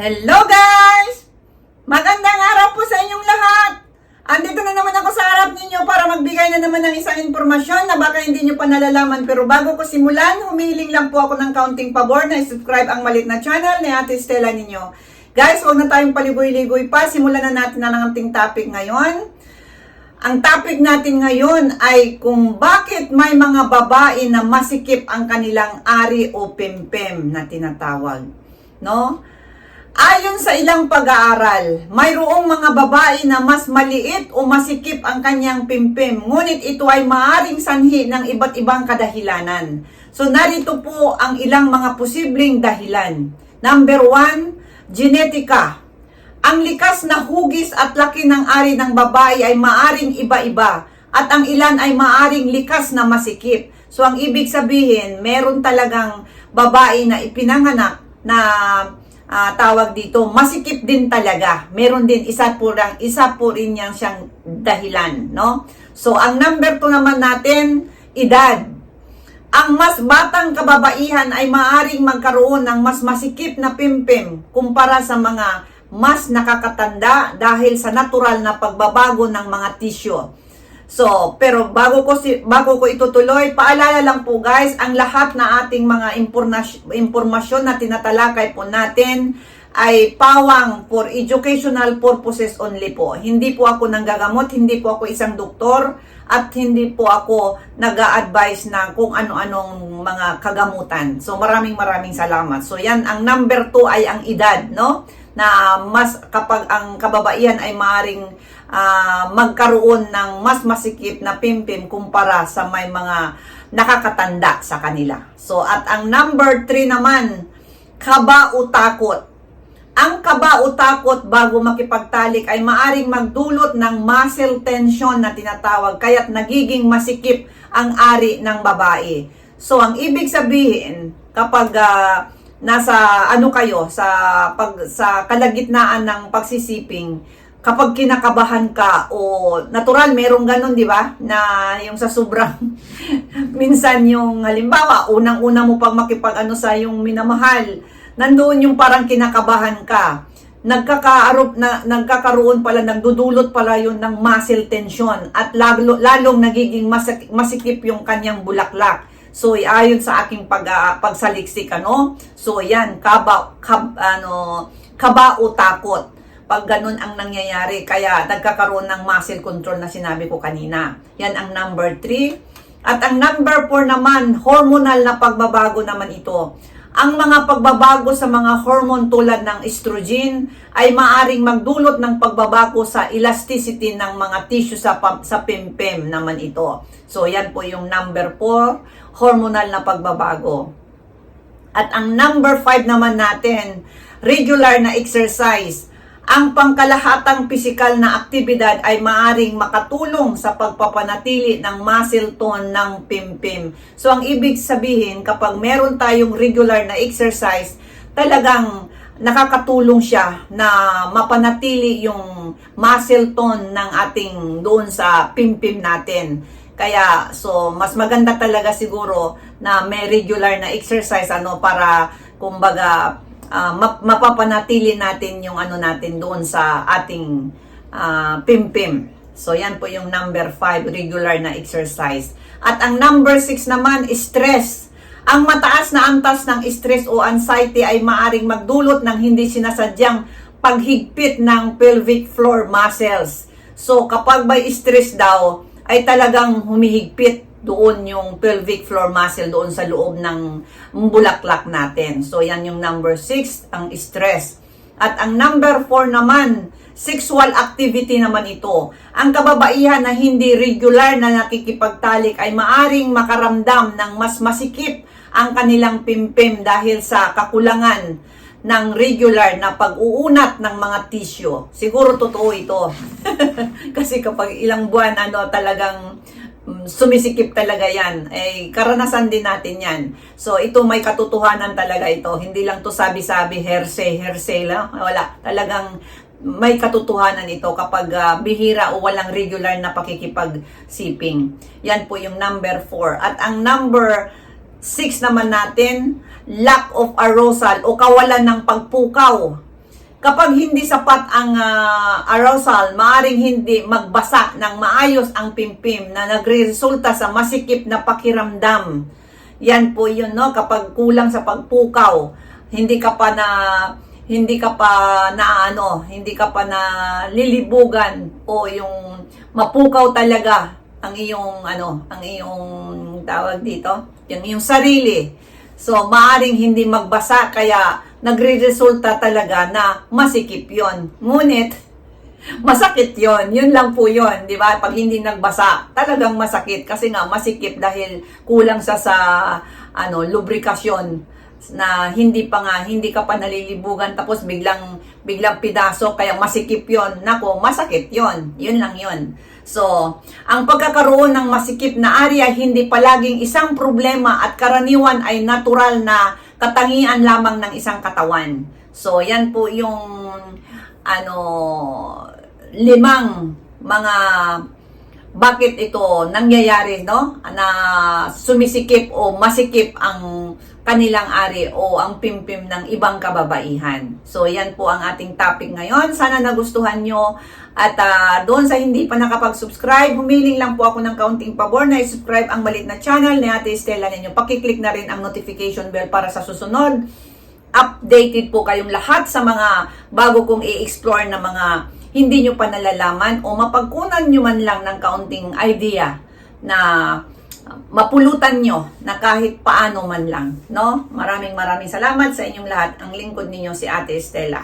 Hello guys! Magandang araw po sa inyong lahat! Andito na naman ako sa harap ninyo para magbigay na naman ng isang impormasyon na baka hindi nyo pa nalalaman. Pero bago ko simulan, humihiling lang po ako ng kaunting pabor na i-subscribe ang malit na channel ni Ate Stella ninyo. Guys, huwag na tayong paligoy-ligoy pa. Simulan na natin ang ating topic ngayon. Ang topic natin ngayon ay kung bakit may mga babae na masikip ang kanilang ari o pimpem na tinatawag. No? Ayon sa ilang pag-aaral, mayroong mga babae na mas maliit o masikip ang kanyang pimpim, ngunit ito ay maaring sanhi ng iba't ibang kadahilanan. So narito po ang ilang mga posibleng dahilan. Number 1, genetika. Ang likas na hugis at laki ng ari ng babae ay maaring iba-iba at ang ilan ay maaring likas na masikip. So ang ibig sabihin, meron talagang babae na ipinanganak na tawag dito, masikip din talaga. Meron din isa po rin yang siyang dahilan, no? So, ang number 2 naman natin, edad. Ang mas batang kababaihan ay maaring magkaroon ng mas masikip na pimpim kumpara sa mga mas nakakatanda dahil sa natural na pagbabago ng mga tissue. So, pero bago ko itutuloy, paalala lang po guys, ang lahat na ating mga impormasyon na tinatalakay po natin ay pawang for educational purposes only po. Hindi po ako nanggagamot, hindi po ako isang doktor, at hindi po ako nag-a-advise na kung ano-anong mga kagamutan. So, maraming salamat. So, yan, ang number 2 ay ang edad, no? Na mas kapag ang kababaihan ay maaring magkaroon ng mas masikip na pimpim kumpara sa may mga nakakatanda sa kanila. So, at ang number 3 naman, kaba o takot. Ang kaba o takot bago makipagtalik ay maaring magdulot ng muscle tension na tinatawag, kaya't nagiging masikip ang ari ng babae. So, ang ibig sabihin, kapag nasa kayo sa kalagitnaan ng pagsisiping, kapag kinakabahan ka o natural merong ganun, di ba? Na yung sa sobrang minsan yung halimbawa unang-una mo pang makipag sa yung minamahal, nandoon yung parang kinakabahan ka. Nagkakaroon pala, nagdudulot pala yun ng muscle tension at lalong nagiging masikip yung kanyang bulaklak. So, ayon sa aking pagsaliksik, So, yan, kaba o takot. Pag ganun ang nangyayari, kaya nagkakaroon ng muscle control na sinabi ko kanina. Yan ang number 3. At ang number 4 naman, hormonal na pagbabago naman ito. Ang mga pagbabago sa mga hormone tulad ng estrogen ay maaring magdulot ng pagbabago sa elasticity ng mga tissue sa pimpim naman ito. So, yan po yung number 4, hormonal na pagbabago. At ang number 5 naman natin, regular na exercise. Ang pangkalahatang pisikal na aktibidad ay maaring makatulong sa pagpapanatili ng muscle tone ng pimpim. So, ang ibig sabihin, kapag meron tayong regular na exercise, talagang nakakatulong siya na mapanatili yung muscle tone ng ating doon sa pimpim natin. Kaya, so, mas maganda talaga siguro na may regular na exercise, para, kumbaga, mapapanatili natin yung natin doon sa ating pimpim. So, yan po yung number 5, regular na exercise. At ang number 6 naman, stress. Ang mataas na antas ng stress o anxiety ay maaring magdulot ng hindi sinasadyang paghigpit ng pelvic floor muscles. So, kapag may stress daw, ay talagang humihigpit doon yung pelvic floor muscle doon sa loob ng bulaklak natin. So, yan yung number 6, ang stress. At ang number 4 naman, sexual activity naman ito. Ang kababaihan na hindi regular na nakikipagtalik ay maaring makaramdam ng mas masikip ang kanilang pimpim dahil sa kakulangan ng regular na pag-uunat ng mga tissue. Siguro totoo ito. Kasi kapag ilang buwan, talagang sumisikip talaga yan. Karanasan din natin yan. So, ito may katotohanan talaga ito. Hindi lang to sabi-sabi, hearsay lang. Wala. Talagang may katotohanan ito kapag bihira o walang regular na pakikipagsiping. Yan po yung number 4. At ang number 6 naman natin, lack of arousal o kawalan ng pagpukaw. kapag hindi sapat ang arousal, maaring hindi magbasa ng maayos ang pimpim na nagre-resulta sa masikip na pakiramdam. Yan po yun, no? Kapag kulang sa pagpukaw, hindi ka pa na lilibugan o yung mapukaw talaga ang iyong tawag dito, yung iyong sarili. So, maaring hindi magbasa, kaya nagre-resulta talaga na masikip yon. Ngunit, masakit yon. Yun lang po yon, di ba? Pag hindi nagbasa, talagang masakit. Kasi nga, masikip dahil kulang sa lubrikasyon na hindi ka pa nalilibugan, tapos biglang pidaso, kaya masikip yon. Nako, masakit yon. Yun lang yon. So, ang pagkakaroon ng masikip na area hindi palaging isang problema at karaniwan ay natural na katangian lamang ng isang katawan. So, yan po yung limang mga bakit ito nangyayari, no? Na sumisikip o masikip ang kanilang ari o ang pimpim ng ibang kababaihan. So, yan po ang ating topic ngayon. Sana nagustuhan nyo. At doon sa hindi pa nakapag-subscribe, humiling lang po ako ng kaunting pabor na i-subscribe ang maliit na channel ni Ate Estela ninyo. Pakiclick na rin ang notification bell para sa susunod. Updated po kayong lahat sa mga bago kong i-explore na mga hindi nyo pa nalalaman o mapagkunan nyo man lang ng kaunting idea na mapulutan nyo na kahit paano man lang, no? Maraming salamat sa inyong lahat. Ang lingkod ninyo si Ate Estela.